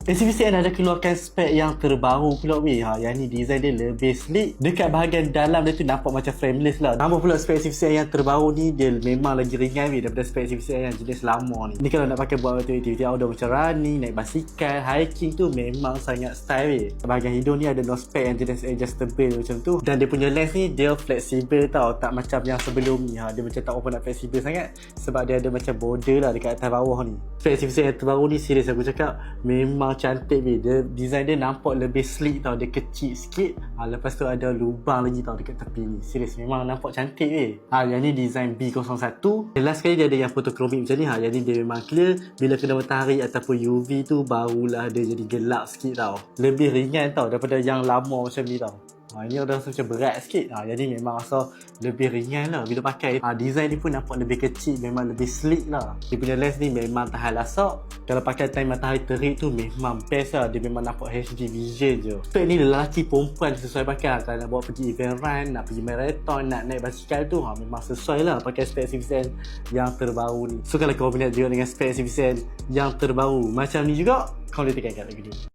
CVCN ada keluarkan spek yang terbaru pula weh. Yang ni design dia lebih sleek. Dekat bahagian dalam dia tu nampak macam frameless lah. Nama pula spek CVCN yang terbaru ni dia memang lagi ringan weh daripada spek CVCN yang jenis lama ni. Ni kalau nak pakai buat aktiviti outdoor macam running, naik basikal, hiking tu memang sangat style weh. Bahagian hidung ni ada no spek yang jenis adjustable macam tu. Dan dia punya lens ni dia fleksibel tau. Tak macam yang sebelum ni. Dia macam tak open nak fleksibel sangat. Sebab dia ada macam border lah dekat atas bawah ni. Spek CVCN yang terbaru ni serius aku cakap memang cantik weh. Dia design dia nampak lebih sleek tau. Dia kecil sikit. Lepas tu ada lubang lagi tau dekat tepi ni. Serius memang nampak cantik weh. Yang ni design B01. Last sekali dia ada yang photochromic macam ni. Yang ni dia memang clear. Bila kena matahari ataupun UV tu barulah dia jadi gelap sikit tau. Lebih ringan tau daripada yang lama macam ni tau. Ini dah rasa macam berat sikit. Jadi memang rasa lebih ringan lah bila pakai. Design ni pun nampak lebih kecil. Memang lebih sleek lah. Dia punya lens ni memang tahan lasak. Kalau pakai time matahari terik tu memang best lah. Dia memang nampak HD vision je. Spek ni lelaki perempuan sesuai pakai. Kalau nak buat pergi event run, nak pergi marathon, nak naik basikal tu memang sesuai lah pakai spek CVCN yang terbaru ni. So kalau kau minat juga dengan spek CVCN yang terbaru macam ni juga, kau boleh tekan kat video.